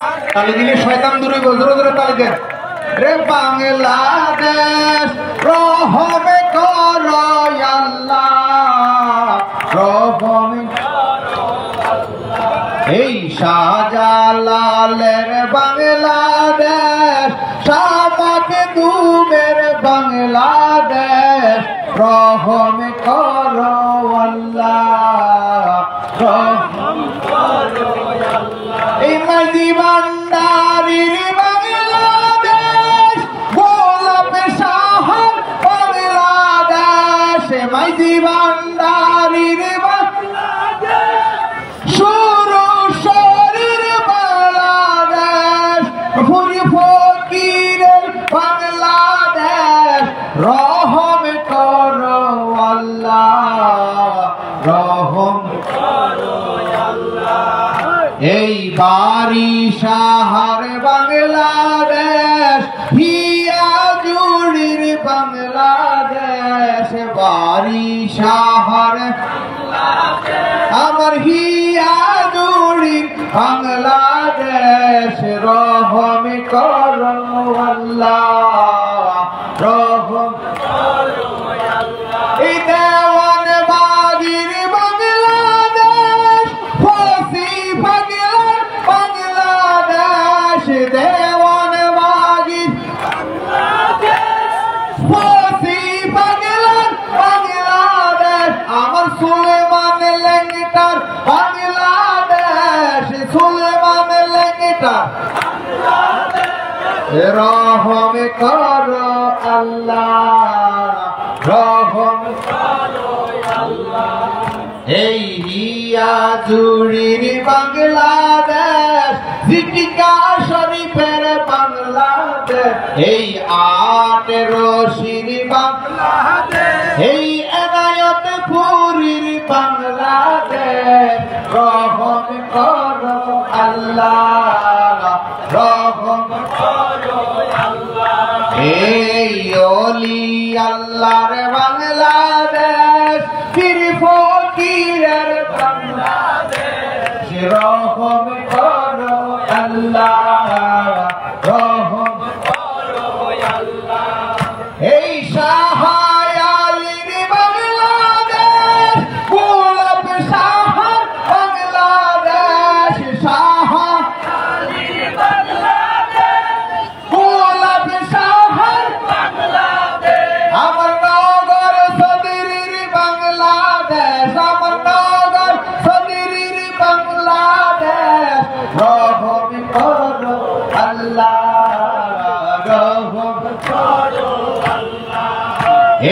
তালি দিলে শয়তান দূরে জোরে জোরে তালি দেন। রে বাংলাদেশ রহমে করো আল্লাহ, রহমে এই শাহজালালের বাংলাদেশ, শামাকে দুমের বাংলাদেশ, রহমে করো আল্লাহ, রহম করো আল্লাহ। এই মাঝি ভান্ডারির বাংলাদেশ, গোলাপে শাহর বাংলাদেশ, মাঝি ভান্ডারির বাংলাদেশ, সুরু শরীর বাংলাদেশ, ফুরি ফকিরের বাংলাদেশ, রহম করো আল্লাহ, রহম করো আল্লাহ। এই বাড়ি শাহর বাংলাদেশ, হিয়া জুড়ির বাংলাদেশ, বাড়ি শাহর আমার হিয়া জুড়ির বাংলাদেশ, রহম করো আল্লাহ, রহম করো আল্লাহ। এই দেওয়ান বাগির বাংলাদেশ, ফসি পাগলার বাংলাদেশ, দেওয়ান বাগির বাংলাদেশ, ফসি পাগলার বাংলাদেশ, আমার সুলেমান লেঙ্গিটার বাংলাদেশ, সুলেমান লেঙ্গিটার বাংলাদেশ, রহম করো আল্লাহ, রহম করো আল্লাহ। এই হিয়া জুড়ির বাংলাদেশ, জিটিকা শরীফের বাংলাদেশ, এই আট রশির বাংলাদেশ, এই এনায়ত পুরীর বাংলাদেশ, রহম করো আল্লাহ, রহম করো আল্লাহ। এই ওলি আল্লাহর বাংলাদেশ, পীর ফকিরের বাংলাদেশ, রহম করো আল্লাহ, রহম করো আল্লাহ। এই শাহ আলীর বাংলাদেশ, গোলাপ শাহর বাংলাদেশ, শাহ আলীর বাংলাদেশ, গোলাপ শাহর বাংলাদেশ, আমার নগর সদরির বাংলাদেশ, আমার নগর সদরির বাংলাদেশ, রহম করো আল্লাহ, রহম করো আল্লাহ।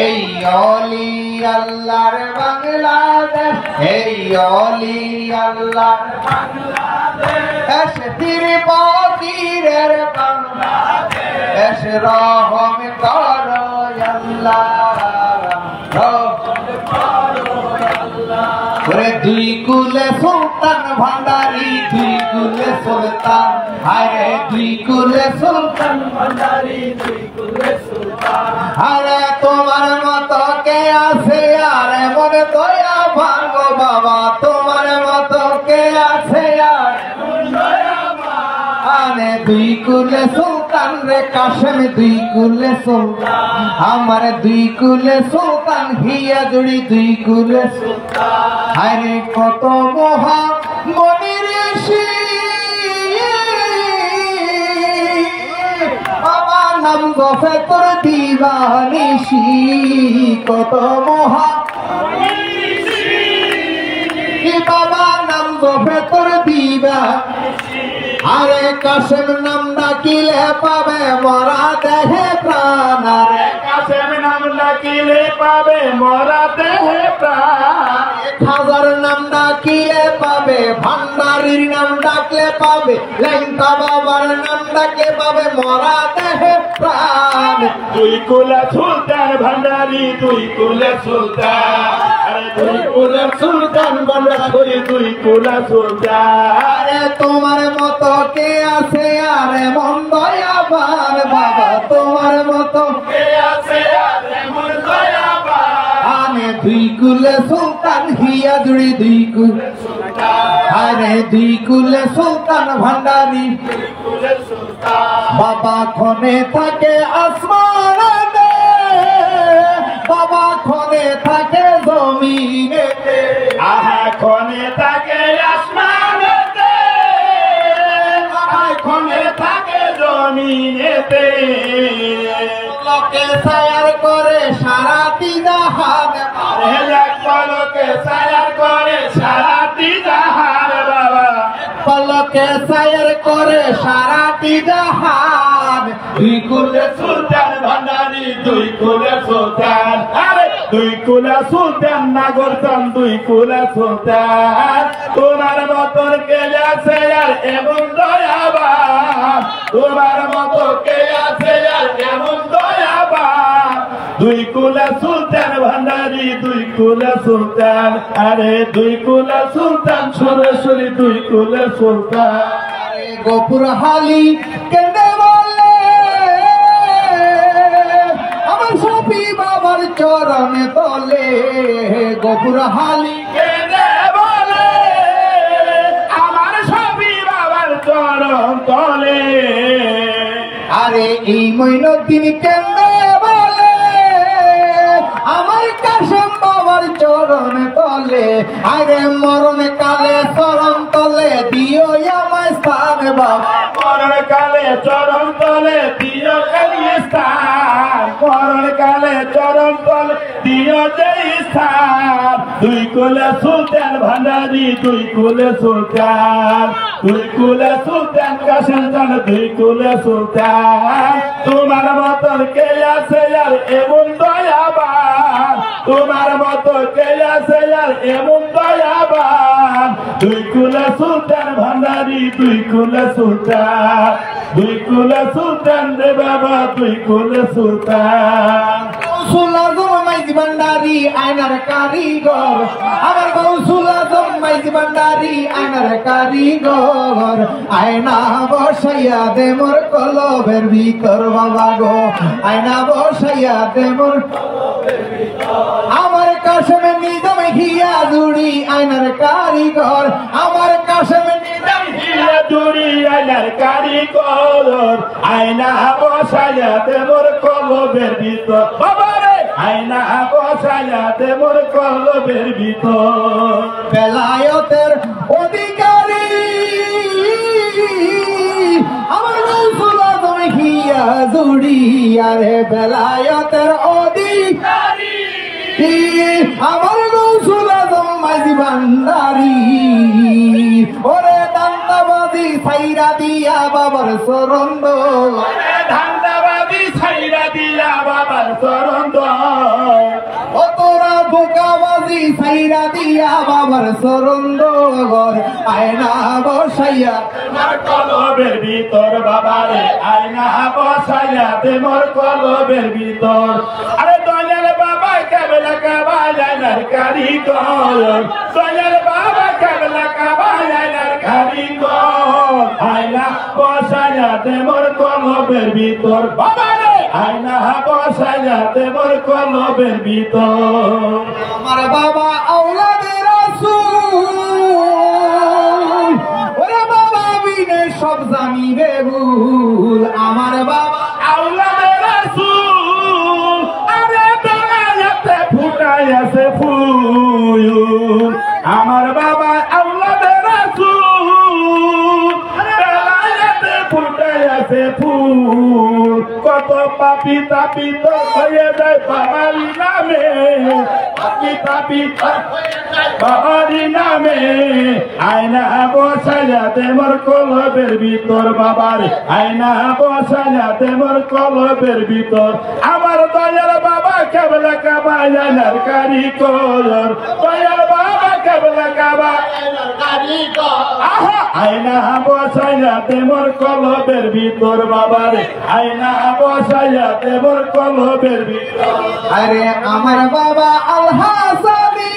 এই অলি আল্লাহর বাংলাদেশ, এই অলি আল্লাহর বাংলাদেশ, পীর ফকিরের বাংলাদেশ, রহম করো আল্লাহ, রহম করো আল্লাহ। ওরে দুই কুলে সুলতান ভান্ডারি, দুই কুলে সুলতান, আরে দুই কুলে সুলতান ভান্ডারি, দুই কুলে সুলতান। আরে তোমার মতো কে আছে আর মনে দয়া ভাঙ্গো বাবা, তোমার মতো কে আছে আর আনে দুই কুলে সুলতান রে কাশেম, দুই কুলে সুলতান, আমার দুই কুলে সুলতান, হিয়া জুড়ি দুই কুলে সুলতান। আরে কত মহা মনির ঋষি, আমার নাম গফে তোর দিবানিশি, কত মহা বাবা নাম গফে তোর দিবানিশি। আরে কাশেম নাম ডাকিলে পাবে মরা দেহে প্রাণ, আরে কাশেম নাম ডাকিলে পাবে মরা দেহে প্রাণ। খাজার নাম ডাকিলে পাবে, ভান্ডারির নাম ডাকলে পাবে, লেঙ্কা বাবার নাম ডাকলে পাবে মরা দেহে প্রাণ। দুই কুলে সুলতান ভান্ডারি, দুই কুলে সুলতান, আরে দুই কুলে সুলতান ভান্ডারি, দুই কুলে সুলতান। আরে তোমার মতো কে আছে আরে মন দয়াবান বাবা, তোমার মতো কে আছে আরে মন দয়াবান। আনে দুই কুলে সুলতান, হিয়া জুড়ি দুই কুলে সুলতান। আরে দুই কুলে সুলতান ভান্ডারি বাবা খনে থাকে আসমানে, বাবা খনে থাকে জমিনেতে, আহা খনে থাকে আসমানেতে, আহা খনে থাকে জমিনেতে। পলকে সায়ার করে সারাটি জাহান, পলকে সায়ার করে সারাটি জাহান বাবা, পলকে সায়ার করে সারাটি জাহান। দুই কুলে সুলতান ভান্ডারি, দুই কুলে সুলতান, আরে দুই কুলে সুলতান নাগরচান, দুই কুলে সুলতান। তোমার মতন কে আছে আর এমন দয়াবান, তোমার মতো কে আছে আর এমন দয়াবান। দুই কুলে সুলতান ভান্ডারি, দুই কুলে সুলতান, আরে দুই কুলে সুলতান সরাসরি দুই কুলে সুলতান। আরে গোপুর হালি কেন্দ্রে বলে আমার সফি বাবার চরণে তলে, গোপুর হালি কেঁদে বলে আমার সবই বাবার চরণ তলে। আরে এই মঈনুদ্দিন কেন্দ্রে বলে আমার কাশেম বাবার চরণ তলে, আরে মরণ কালে চরণ তলে দিও আমায় স্থান বাবা, মরণ কালে চরণ তলে দিও কালিয়ে স্থান, মরণ কালে চরণ তলে দিও যে স্থান। দুই কুলে সুলতান ভান্ডারি, দুই কুলে সুলতান, দুই কুলে সুলতান কাশেম জান, দুই কুলে সুলতান। তোমার মতন কে আছে আর এমন দয়াবান, তোমার মতো কে আছে আর এমন দয়াবান। দুই কুলে সুলতান ভান্ডারি, দুই কুলে সুলতান, দুই কুলে সুলতান রে বাবা, দুই কুলে সুলতান। গৌসুল আজম মাইজ ভান্ডারি আয়নার কারিগর, আমার গৌসুল আজম মাইজ ভান্ডারি আয়নার কারিগর। আয়না বসাইয়া দে মোর কলবের ভিতর বাবা গো, আয়না বসাইয়া দে মোর আমার কাশেম নিজাম হিয়া জুড়ি আয়নার কারিগর, আমার কাশেম নিজাম হিয়া জুড়ি আয়নার কারিগর। আয়না বসাইয়া দে মোর কলবের ভিতর বাবা রে, আয়না বসাইয়া দে মোর কলবের ভিতর। বেলায়তের অধিকারী আমার গৌসুল আজম হিয়া জুড়ি, আরে বেলায়তের অধিকারী আমার গৌসুল আজম মাইজ ভান্ডারি। ওরে দান্তাবাজি সাইরা দিয়া বাবার সরন্দ, ধান্দাবাদী ছাইরা দিয়া বাবার চরণ ও তোরা বোকাবাজি সাইরা দিয়া বাবার সরন্দ ঘর। আয়না বসাইয়া তোমার কলবের ভিতর বাবারে, আয়না বসাইয়া দে মোর কলবের ভিতর। আরে দয়াল বাবা কেবলা কাবা আয়নার কারিগর, দয়াল বাবা কেবলা কাবা আয়নার কারিগর। আয়না বসাইয়া দে মোর কলবের ভিতর বাবারে, আয়না বসাইয়া দে মোর কলবের ভিতর। আমার বাবা আওলাদে রাসূল, ওরে বাবা বিনে সব জানিবে ভুল। আমার বাবা আওলাদে রাসূল, আরে বেলায়েতে ফুটাইয়াছে ফুল। আমার বাবা আওলাদে রাসূল, বেলায়েতে ফুটাইয়াছে ফুল। কত পাপী তাপিত হয়ে যায় বাঙালি নামে, পাপী তাপিত বাঙালি নামে। আয়না বসাইয়া দে মোর কলবের ভিতর বাবার, আয়না বসাইয়া দে মোর কলবের ভিতর। আমার দয়াল বাবা কেবলা কাবা আয়নার কারিগর, দয়াল বাবা কেবলা কাবা আয়নার কারিগর। আহা আয়না বসাইয়া দে মোর কলবের ভিতর বাবার, আয়না বসাইয়া দে মোর কলবের ভিতর। আরে আমার বাবা আল হাসানি,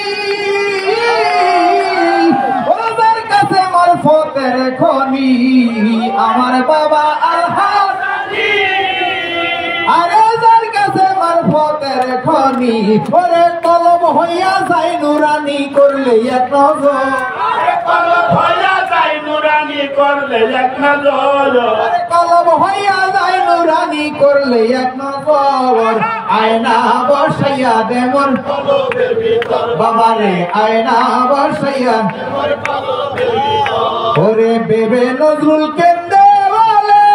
ওদের কাছে মারফতের খনি। আমার বাবা আল হাসানি, আরে যার কাছে মারফতের খনি। ওরে কলম হইয়া যায় নুরানি করলে এক নজর, হইয়া যায় নুরানি করলে এক নজর কলম হইয়া যায় নুরানি করলে এক নজর আয়না বসাইয়া দে মোর বাবারে আয়না বসাইয়া ওরে বেবে নজরুল কেন্দ্রে বলে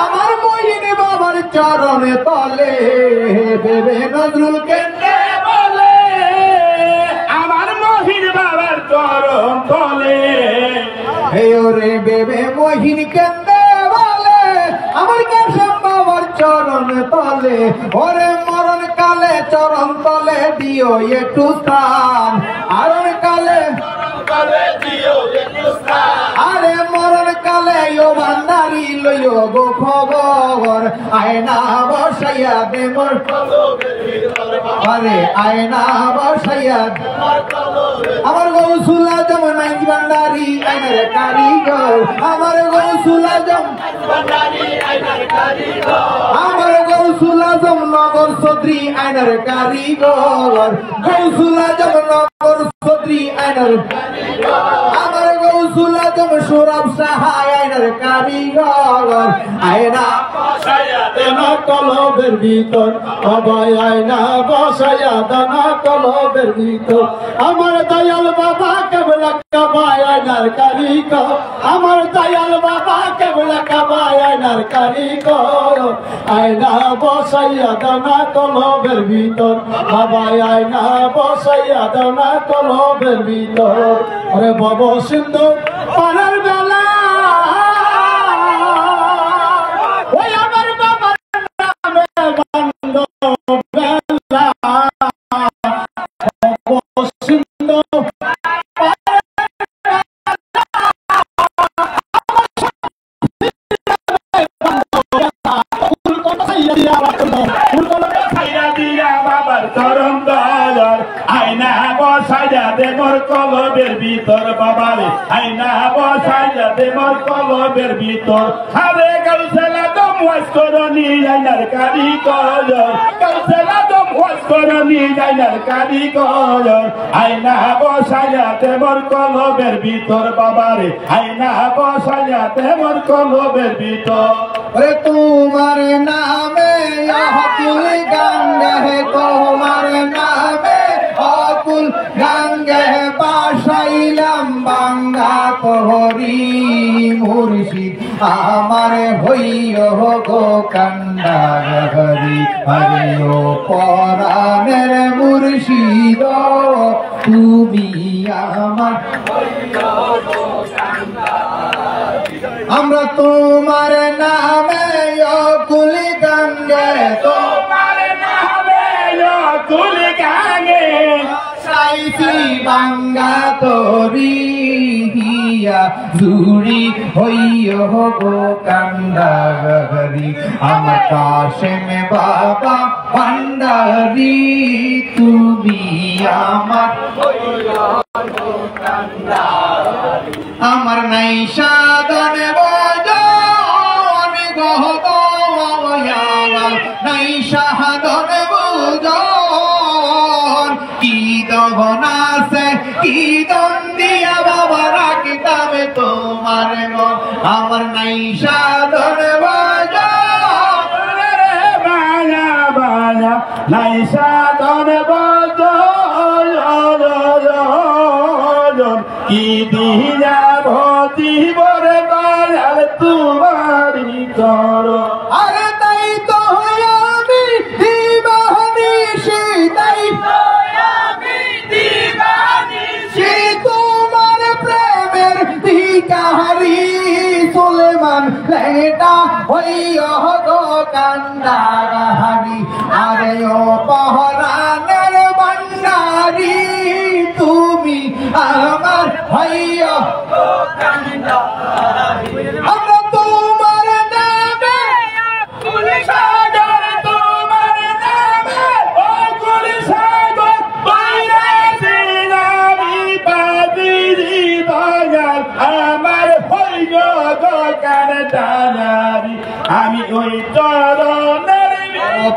আমার মহিন বাবার চরণে তলে বেবে নজরুল কেন্দ্রে বলে আমার মহিন বাবার চরণ তলে এই ওরে বেবে মহিন কেন্দ্রে বলে আমার কাশেম বাবার চরণ তলে ওরে মরণ কালে চরণ তলে দিও একটু স্থান আরণ কালে আরে মরণ কালে ও ভান্ডারি লইও গো খবর আয়না বসাইয়া দে মোর আরে আয়না বসাইয়া আমার গৌসুল আজম নাইজ ভান্ডারি আয়নার কারিগর আমার গৌসুল আজম আমার গৌসুল আজম নগর সদরি আয়নার কারিগর গৌসুল আজম নগর সদরি আয়নার আমার গৌসুল আজম সৌরভ সাহায় আয়নার কারিগর আয়না বসাইয়া দে দানা কলবের ভিতর সবাই আয়না বসাইয়া দানা কলবের ভিতর আমার দয়াল বাবা কেবলা কাবায় আয়নার কারিগর আমার দয়াল বাবা কেবলা কাবায় আয়নার কারিগর আয়না বসাইয়া দানা কলবের ভিতর বাবাই আয়না বসাইয়া দানা কলবের ভিতর আরে বাবা সিন্ধু পারার বেলা ওই আমার বাবার নামে বন্ধ বেলা বাবা সিন্ধু আয়না বসাইয়া দে মোর কলবের ভিতর বাবারে আয়না বসাইয়া দে মোর কলবের ভিতর আরে কাউসেলা দম ওয়াজ করনি আয়নার কারিগর কাউসেলা দম ওয়াজ করনি আয়নার কারিগর আয়না বসাইয়া দে মোর কলবের ভিতর বাবারে আয়না বসাইয়া দে মোর কলবের ভিতর अरे तुम्हारे नामे अकुल गंगा है तुम्हारे नामे अकुल गंगा है बाशाइलाम बांगा तोहरी मुर्शिद हमारे भैया गो कंडा हरी हरे ओ परानेर मुर्शिद তুমি আমার আমরা তোমার নামে অকুল গঙ্গে তোমার নামে অকুল গঙ্গে সাইছি বাঙ্গা তরি হিয়া জুড়ি হইয় গো কান্ডারি আমার কাশেম বাবা ভান্ডারি তুমি আমার আমার নাই সাধন বজন গহত নাই সাধন বজন কি দহন আছে কি দন্দিয়া বাবা রাখিতামে তোমার মন আমার নাই সাধন বজন বাজা বাজা নাই সাধন বজন কি দিয়া ভতি বরে দয়াল তোমারি চর আরে তাই তো আমি দিবানিশি তাই তো আমি দিবানিশি তোমার প্রেমের ভিখারি সুলেমান লেটা হইয়া গো কান্ডারি আরে ও পহরানের ভান্ডারি তুমি আমার হইয়া গো কান্ডারি আমরা তোমার নামে কুল সাগর তোমার নামে ও কুল সাগর বাইরে আমি পাবিরি দয়াল আমার হইল গো কান্ডারি আমি ওই চরণের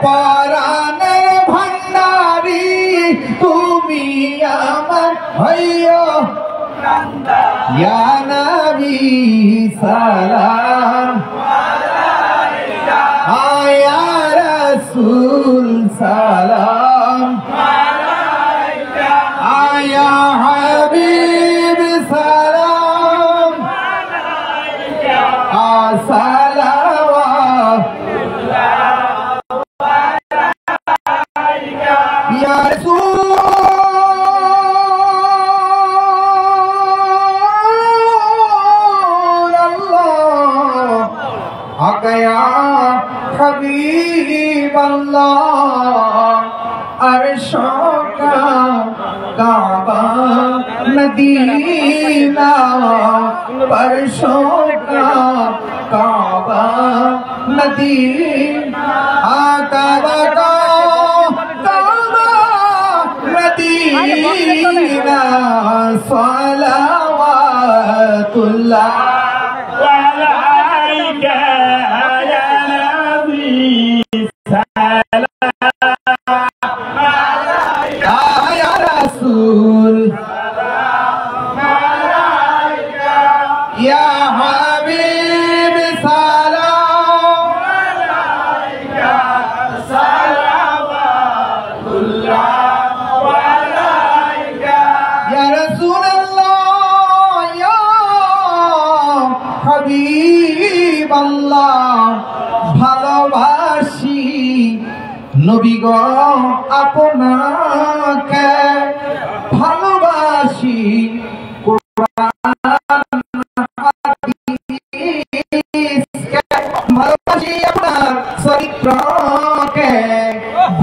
পরাণের ভান্ডারি তুমি আমার হইয়া ইয়া নবী সালাম ইয়া রাসূল সালাম ইয়া হাবিব সালাম সালাওয়াত ইয়া রাসূল या हबीब अल्लाह अर्शों का काबा मदीना परशों का काबा मदीना काबा का काबा मदीना सलावतुल्लाह या हबीब सलाम या रसूल अल्लाह या हबीब अल्लाह ভালোবাসি নবী গো আপনাকে ভালোবাসি ভালোবাসি আপনার চরিত্রকে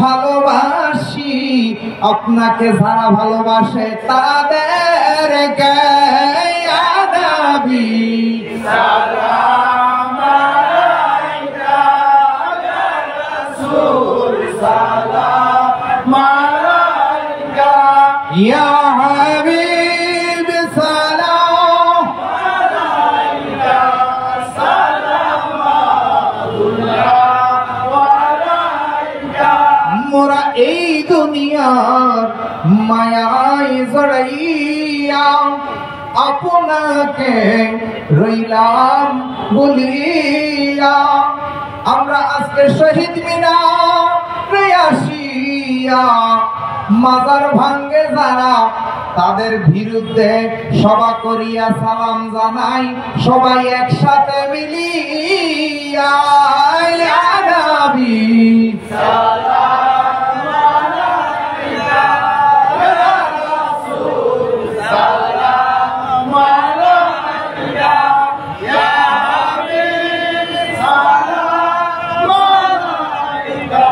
ভালোবাসি আপনাকে যারা ভালোবাসে তাদেরকে ইয়া নবী সালাম আলাইকা ইয়া রাসূল সালাম আলাইকা ইয়া হাবিব সালাম আলাইকা মোরা এই দুনিয়ার মায়ায় জড়াইয়া আপনাকে রইলাম বলিয়া আমরা আজকে শহীদ মিনারে আসিয়া মাজার ভাঙ্গে যারা তাদের বিরুদ্ধে সভা করিয়া সালাম জানাই সবাই একসাথে মিলিয়া ইয়া নবী সালাম আলাইকা ইয়া রাসূল সালাম আলাইকা ইয়া হাবিব সালাম আলাইকা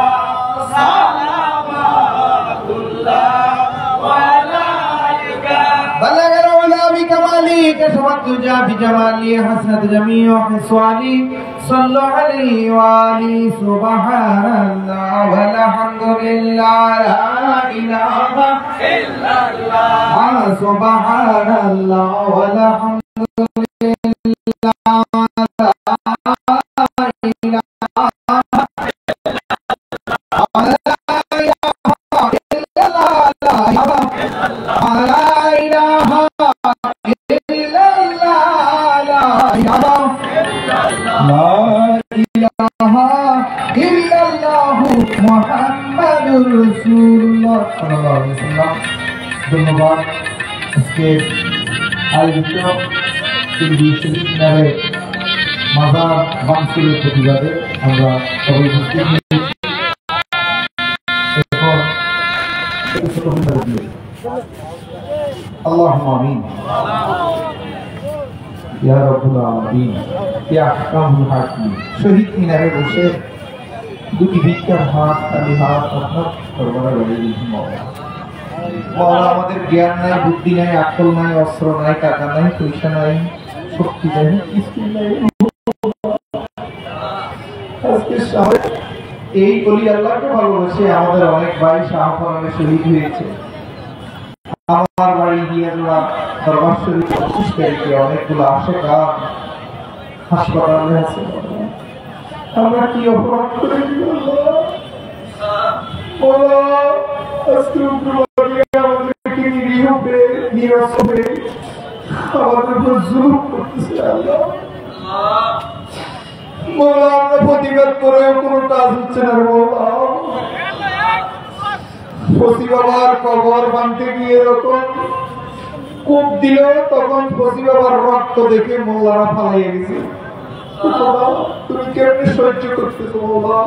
بلغ العلا بكمالي كشف الدجى بجمالي حسنت جميع خصالي صلوا عليه وآله سبحان الله والحمد لله لا إله إلا الله سبحان الله والحمد لله ধন্যবাদ আজকে আয়োজিত মাজার ভাঙচুরের প্রতিবাদে আমরা সবাই اللهم آمين يا رب العالمين يا أحكام الحاكمين শহীদ মিনারে বসে দুটি ভিক্ষার হাত খালি হাত আপনার দরবারে রয়ে দিয়েছেন মাওলা আমাদের জ্ঞান নাই বুদ্ধি নাই আকল নাই অস্ত্র নাই টাকা নাই পয়সা নাই শক্তি নাই কিছু নাই এই বলি আল্লাহকে ভালোবাসে আমাদের অনেক ভাই শাহপুরানে শহীদ হয়েছে আমার বাড়ি গিয়ে দরবার শরীফ অসুস্থ অনেকগুলো আশেকা হাসপাতালে আছে আমরা কি অপরাধ করেছি আমাদের উপর জুলুম করতেছে আল্লাহ। মৌলা আমরা প্রতিবাদ করেও কোনো কাজ হচ্ছে না মৌলা। ফসি বাবার কবর বানতে গিয়ে যখন কূপ দিল তখন ফসি বাবার রক্ত দেখে মোল্লারা ফালাইয়ে গেছে। তুমি কেমনি সহ্য করতেছো মৌলা?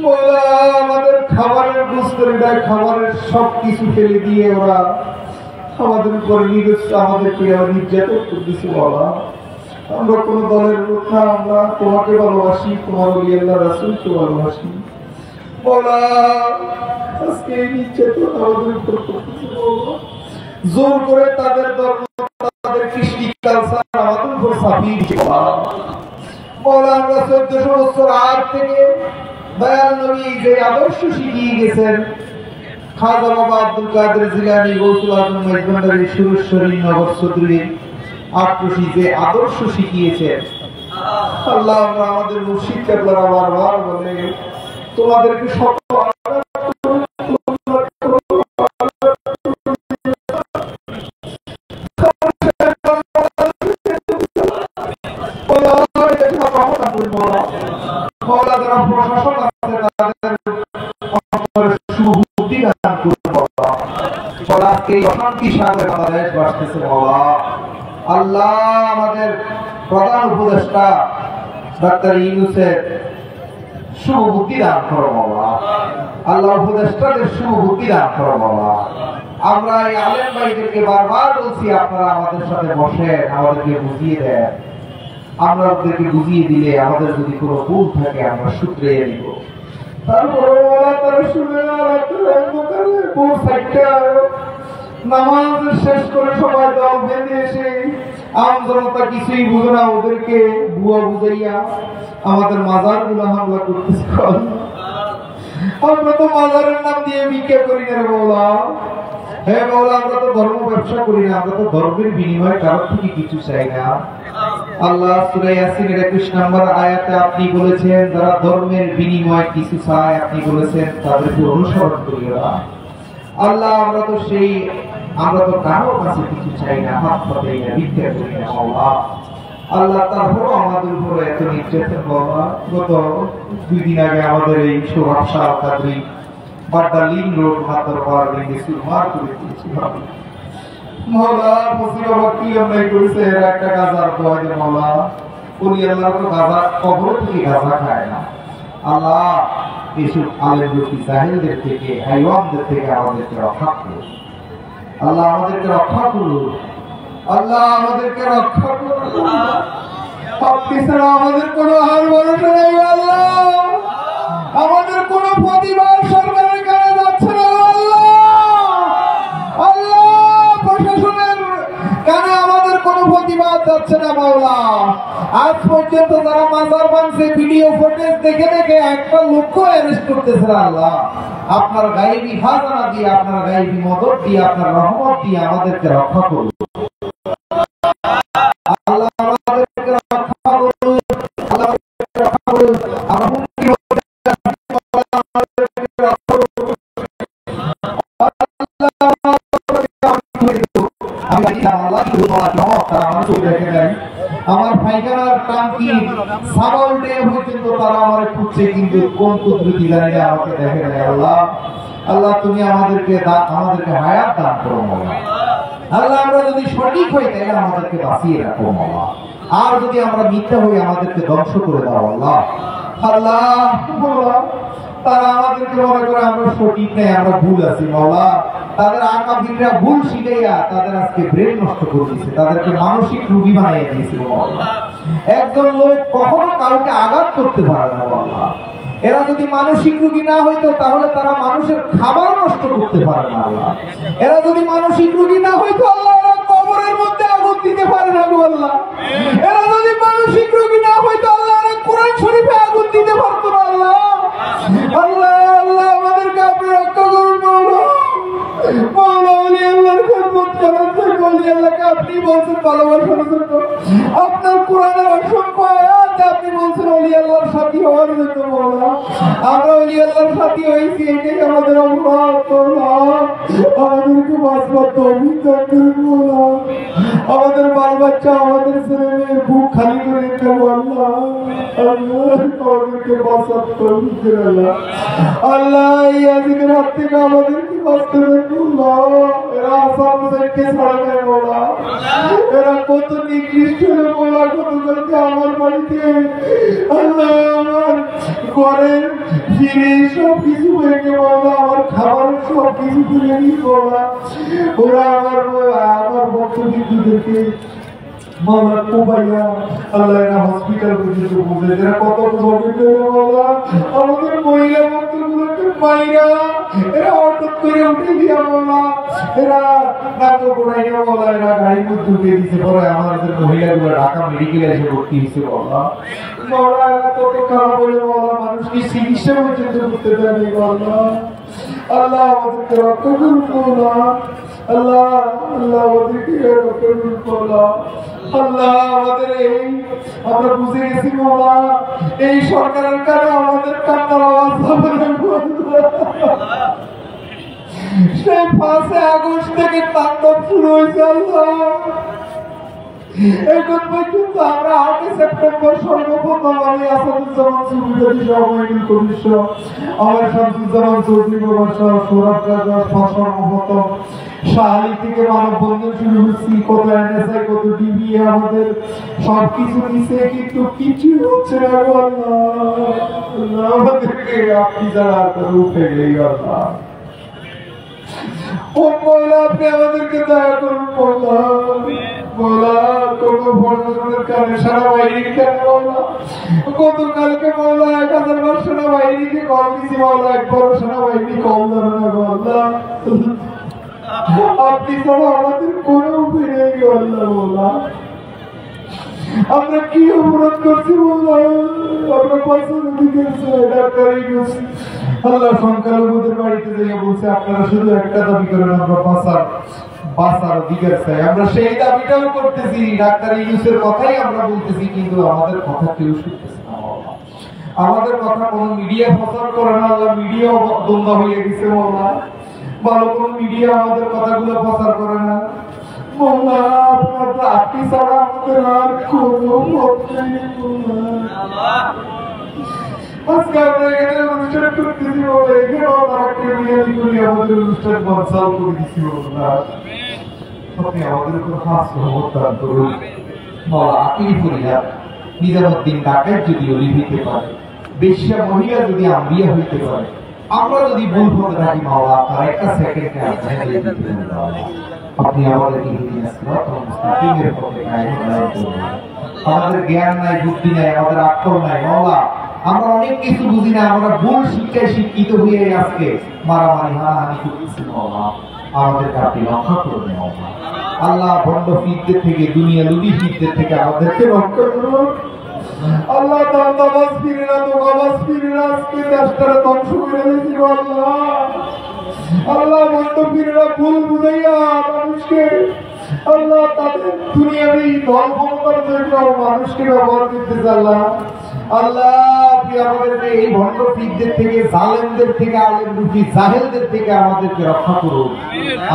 মৌলা আমাদের খাবারের বুঝতেন দেয়, খাবারের সবকিছু ফেলে দিয়ে ওরা আমাদের উপর আমাদেরকে নির্যাতন করতেছে মৌলা। আমরা কোন দলের লোক না, আমরা তোমাকে ভালোবাসি, তোমার ওলি আল্লাহ রাসূলকে ভালোবাসি মৌলা। আজকে এই নির্যাতন আমাদের উপর করতেছে মৌলা। জোর করে তাদের ধর্ম, তাদের কৃষ্টি কালচার আমাদের উপর চাপিয়ে দিচ্ছে মৌলা। আমরা 1400 বছর আগ থেকে দয়াল নবী যে আদর্শ শিখিয়ে গেছেন, খাজা বাবা আব্দুল কাদের জিলানী, গৌসুল আজম মেজবান্ডারী, সুরেশ্বরী, নগর চৌধুরী, আক্রোশী যে আদর্শ শিখিয়েছেন আল্লাহ, আমরা আমাদের মুর্শিদ কেবলারা বারবার বলে তোমাদেরকে সব প্রশাসন আছে তাদের সুবুদ্ধি দান করুন অশান্তি সাগরে বাংলাদেশ বাসতেছে মওলা। আল্লাহ আমাদের প্রধান উপদেষ্টা ডাক্তার ইউনূসের সুবুদ্ধি দান করো মওলা। আল্লাহ উপদেষ্টাদের সুবুদ্ধি দান করো মওলা। আমরা এই আলেম ভাইদেরকে বারবার বলছি আপনারা আমাদের সাথে বসেন, আমাদেরকে বুঝিয়ে দেন। আমরা ওদেরকে বুঝিয়ে দিলে আমাদের যদি কোনো ভুল থাকে আমরা শুধরে দিব। তারপরে তারা শুনে নামাজ শেষ করে সবাই দল বেঁধে এসে আম জনতা কিছুই বুঝে না, ওদেরকে বুয়া বুঝাইয়া আমাদের মাজার গুলো হামলা করতেছে। আমরা তো মাজারের নাম দিয়ে ভিক্ষা করি না মওলা। হ্যাঁ মওলা, আমরা তো ধর্ম ব্যবসা করি না, আমরা তো ধর্মের বিনিময়ে কারোর থেকে কিছু চাই না। আল্লাহ সূরা ইয়াসিনের 21 নম্বর আয়াতে আপনি বলেছেন যারা ধর্মের বিনিময়ে কিছু চায় আপনি বলেছেন তাদেরকে অনুসরণ করিও না। আল্লাহ আমরা তো কারোর কাছে কিছু চাই না, হাত পাতেই না, ভিক্ষা করি না মওলা। আল্লাহ তারপরও আমাদের উপরে এত নির্যাতন বাবা। গত 2 দিন আগে আমাদের এই সোহাগ শাহ কাদরি বাড্ডা লিং রোড মাতরবার লিঙ্গে সুরমার করে দিয়েছি মওলা। ফসি বাবা কি অন্যায় করেছে, এরা একটা গাজার দোয়া যে মওলা ওলি আল্লাহ তো গাজা কবর থেকে গাজা খায় না। আল্লাহ এসব আলেম লোক জাহেলদের থেকে, হাইওয়ানদের থেকে আমাদেরকে রক্ষা করুন। আল্লাহ আমাদেরকে রক্ষা করুন। আল্লাহ আমাদেরকে রক্ষা করুন। আপনি ছাড়া আমাদের কোনো হার ভরসা নেই আল্লাহ। আমাদের কোনো প্রতিবাদ সরকারের কাছে যাচ্ছে না আল্লাহ। আল্লাহ প্রশাসনের কানে আমাদের কোনো প্রতিবাদ যাচ্ছে না মাওলা। আজ পর্যন্ত যারা মাজার বানছে ভিডিও ফুটেজ দেখে দেখে একটা লোকও অ্যারেস্ট করতেছে না আল্লাহ। আপনার গায়েবী খাজানা দিয়ে, আপনার গায়েবী মদত দিয়ে, আপনার রহমত দিয়ে আমাদেরকে রক্ষা করুন আল্লাহ। আমাদেরকে রক্ষা করুন আল্লাহ, রক্ষা করুন। আমার পায়খানার টাঙ্কি সাবাল ডে পর্যন্ত তারা আমার খুঁজছে, কিন্তু কোন পদ্ধতি জানি না, আমাকে দেখে নেয় আল্লাহ। আল্লাহ তুমি আমাদেরকে হায়াত দান করো মওলা। আল্লাহ আমরা যদি সঠিক হই তাহলে আমাদেরকে বাঁচিয়ে রাখো মওলা, আর যদি আমরা মিথ্যা হই আমাদেরকে ধ্বংস করে দাও আল্লাহ। আল্লাহ তারা আমাদেরকে মনে করে আমরা সঠিক নেই, আমরা ভুল আছি মওলা। তাদের আকাবিররা ভুল শিখাইয়া তাদের আজকে ব্রেন নষ্ট করে দিয়েছে, তাদেরকে মানসিক রোগী বানিয়ে দিয়েছে মওলা। একজন লোক কখনো কাউকে আঘাত করতে পারে না মওলা। এরা যদি মানসিক রোগী না হইতো তাহলে তারা মানুষের খাবার নষ্ট করতে পারে না আল্লাহ। এরা যদি মানসিক রোগী না হইতো আল্লাহ, এরা কবরের মধ্যে আগুন দিতে পারে না আল্লাহ। এরা যদি মানসিক রোগী না হইতো আল্লাহ, এরা কোরআন শরীফে আগুন দিতে পারতো না আল্লাহ। আল্লাহ আল্লাহ আমাদেরকে আপনি রক্ষা করুন মওলা। মওলা ওলি আল্লাহর খেদমত করার জন্য, ওলি আল্লাহকে আপনি বলছেন ভালোবাসার জন্য। আপনার কোরআনের অসংখ্য আয়াতে আপনি বলছেন ওলি আল্লাহর সাথী হওয়ার জন্য মওলা। আমরা ওলি আল্লাহর সাথী হয়েছি, এটাই আমাদের অপরাধ মওলা। আমাদেরকে বাঁচবার তৌফিক দান করুন মওলা। আমাদের বাল বাচ্চা আমাদের ছেলে মেয়ের বুক খালি করে দিতে আল্লাহ আমাদেরকে বাঁচাত আল্লাহ আল্লাহ এই আজকের হাত থেকে আমাদেরকে বাঁচতে এরা আসাম সাইডকে ছাড়বে বলা এরা কত নিকৃষ্ট বলা গতকালকে আমার বাড়িতে আল্লাহ আমার ঘরের ফিরে সব কিছু ভেঙে বলা আমার খাবার সব কিছু তুলে নিয়ে বলা ওরা আমার বক্তব্যদেরকে মামলা কোবাইয়া আল্লাহ এরা হসপিটাল পর্যন্ত বলছে এরা কত বলা আমাদের মহিলা বক্তগুলোকে পাইয়া এরা হঠাৎ করে উঠে দিয়া বলা এরা নাটক করাইয়া বলা এরা গাড়ির মধ্যে উঠে দিছে পরে আমাদের মহিলাগুলো ঢাকা মেডিকেলে এসে ভর্তি হয়েছে বলা বলা এরা কত খারাপ বলে বলা মানুষকে চিকিৎসা পর্যন্ত করতে দেয়নি বলা আল্লাহ আমাদেরকে রক্ষা করুন বলা আল্লাহ আল্লাহ আমাদেরকে রক্ষা করুন বলা আল্লাহ আমাদের এই আমরা বুঝে গেছি বলা এই সরকারের কারণে আমাদের কান্নার আওয়াজ হবে না সেই 5 আগস্ট থেকে তাণ্ডব শুরু হয়েছে আল্লাহ এখন পর্যন্ত আমরা 8 সেপ্টেম্বর সর্বপ্রথম আমি আসাদুজ্জামান চৌধুরী সভাপতি কমিশন আমার শামসুজ্জামান চৌধুরী বাসা সৌরভ রাজা সর্বপ্রথম শাহালি থেকে মানববন্ধন শুরু হচ্ছি কত এনএসআই কত ডিবিএ আমাদের সবকিছু নিচে কিন্তু কিছু হচ্ছে না আমাদেরকে আপনি যারা উঠে গেই আল্লাহ ও মৌলা আপনি আমাদেরকে দয়া করুন মৌলা কোনো বর্ণনের কারণে সেনাবাহিনীর কেন মৌলা গতকালকে মৌলা 1000 বার সেনাবাহিনীকে কল দিয়েছি মৌলা একবারও সেনাবাহিনী কল ধরে না মৌলা আপনি ছাড়া আমাদের কোনো উপায় নেই আল্লাহ মৌলা আমরা কি অপরাধ করছি মৌলা আমরা পয়সার অধিকার ডাক্তারই করছি আল্লাহ সংখ্যালঘুদের বাড়িতে যেয়ে বলছে আপনারা শুধু একটা দাবি করেন আমরা বাঁচার অধিকার চাই আমরা সেই দাবিটাও করতেছি ডাক্তার ইউনুসের কথাই আমরা বলতেছি কিন্তু আমাদের কথা কেউ শুনতেছে না আমাদের কথা কোনো মিডিয়া প্রচার করে না আল্লাহ মিডিয়া বন্ধ হয়ে গেছে মৌলা ভালো কোন মিডিয়া আমাদের কথাগুলো প্রচার করে না মৌলা আপনার আপনি ছাড়া আমাদের আর কোনো পথ নেই আজকে আমরা এখানে অনুষ্ঠান করতেছি বলে এখানে আমাদের অনুষ্ঠান বর্ষাল করে দিচ্ছি আপনি আমাদের উপর হাস প্রবর্তন করুন মৌলা আকিল করিয়া নিজামুদ্দিন ডাকাত যদি অলি হইতে পারে বেশ্যা মহিলা যদি আম্বিয়া হইতে পারে আমরা যদি ভুল পথে থাকি মাওলা আপনার একটা সেকেন্ডে আপনি আমাদেরকে আমাদের জ্ঞান নাই বুদ্ধি নাই আমাদের আক্রম নাই মাওলা আমরা অনেক কিছু বুঝি না আমরা ভুল শিক্ষায় শিক্ষিত হয়ে আজকে মারামারি হানাহানি করতেছি মাওলা আমাদেরকে আপনি রক্ষা করবেন মাওলা আল্লাহ ভণ্ড ফিরদের থেকে দুনিয়া লুবি ফিরদের থেকে আমাদেরকে রক্ষা করুন আল্লাহ দান্দাবাজ ফিরিনা দোকাবাজ ফিরিনা আজকে দেশটারে ধ্বংস করে দিয়েছি আল্লাহ আল্লাহ ভণ্ড ফিরিনা ভুল বুঝাইয়া মানুষকে আল্লাহ তাদের দুনিয়াবি দল ক্ষমতার জন্য মানুষকে ব্যবহার করতেছে আল্লাহ আল্লাহ আপনি আমাদেরকে এই ভণ্ড ফিরদের থেকে জালেমদের থেকে আলেম রুফি জাহেলদের থেকে আমাদেরকে রক্ষা করুন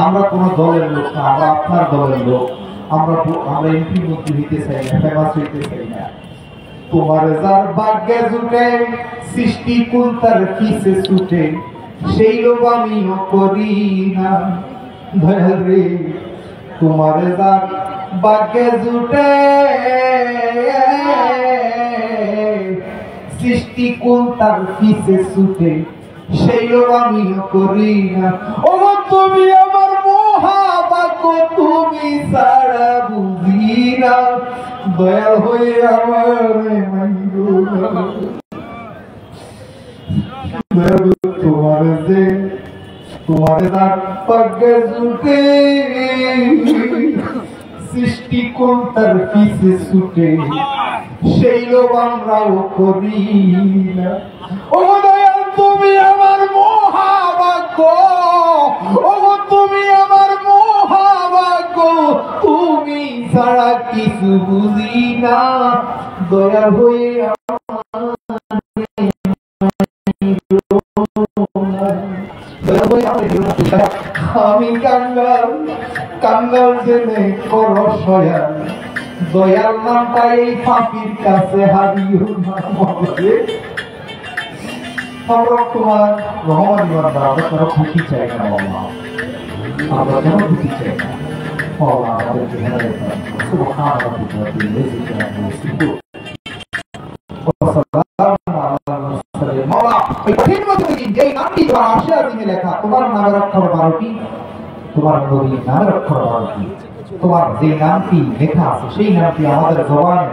আমরা কোন দলের লোক না আমরা আপনার দলের লোক আমরা এমপি মন্ত্রী হইতে চাই না ফেমাস হইতে চাই না তোমার যার ভাগ্যে জুটে সৃষ্টি কোন তার কিসে ছুটে সেই লোভ আমি করি না দয়াল রে তোমার যার ভাগ্যে জুটে সৃষ্টি কোন তার কিসে ছুটে সেই লোভ আমি করি না ও তুমি আমার মহাভাগ্য তুমি সারা বুঝি না দয়াল হয়ে আমার তোমার যে তোমার ভাগ্যে জুটে সৃষ্টি কোন তার পিছে ছুটে সেই লোভ আমরাও করি না ও দয়াল তুমি আমার মহাভাগ্য ও তুমি আমার মহাভাগ্য তুমি ছাড়া কিছু বুঝি না দয়া হয়ে আমি কাঙ্গাল টাঙ্গাল জেলে করো শয়ান দয়াল নামটা এই ফাঁকির কাছে হারিও না বলে আমরা তোমার রহমান বান্দা আমরা কারো খুশি চাই না বাবা আমরা কেন খুশি চাই না বাবা আমাদেরকে হেরে তোমার নামের অক্ষর 12টি তোমার নবীর নামের অক্ষর 12টি তোমার যে নামটি লেখা আছে সেই নামটি আমাদের জবানে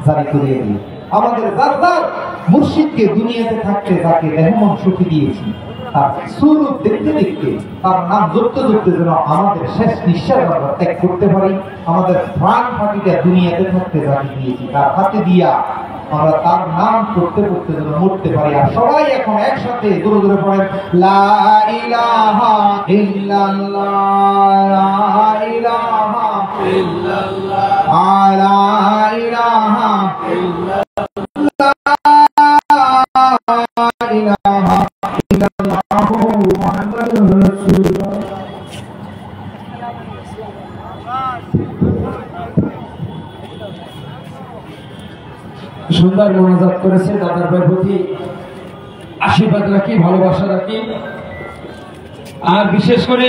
জারি করিয়ে দিই আমাদের দাদার মুর্শিদকে দুনিয়াতে থাকতে যাকে রহমান সুখী দিয়েছি তার সুরূপ দেখতে দেখতে তার নাম জপতে জপতে যেন আমাদের শেষ নিঃশ্বাস আমরা ত্যাগ করতে পারি আমাদের প্রাণ ফাঁকিটা দুনিয়াতে থাকতে যাকে দিয়েছি তার হাতে দিয়া আমরা তার নাম করতে করতে যেন মরতে পারি আর সবাই এখন একসাথে দূরে দূরে পড়েন লা ইলাহা ইল্লাল্লাহ লা ইলাহা ইল্লাল্লাহ লা ইলাহা ইল্লাল্লাহ লা ইলাহা ইল্লাল্লাহ মুহাম্মাদুর রাসূলুল্লাহ সুন্দর মোনাজাত করেছে দাদার ভাইয়ের প্রতি আশীর্বাদ রাখি ভালোবাসা রাখি আর বিশেষ করে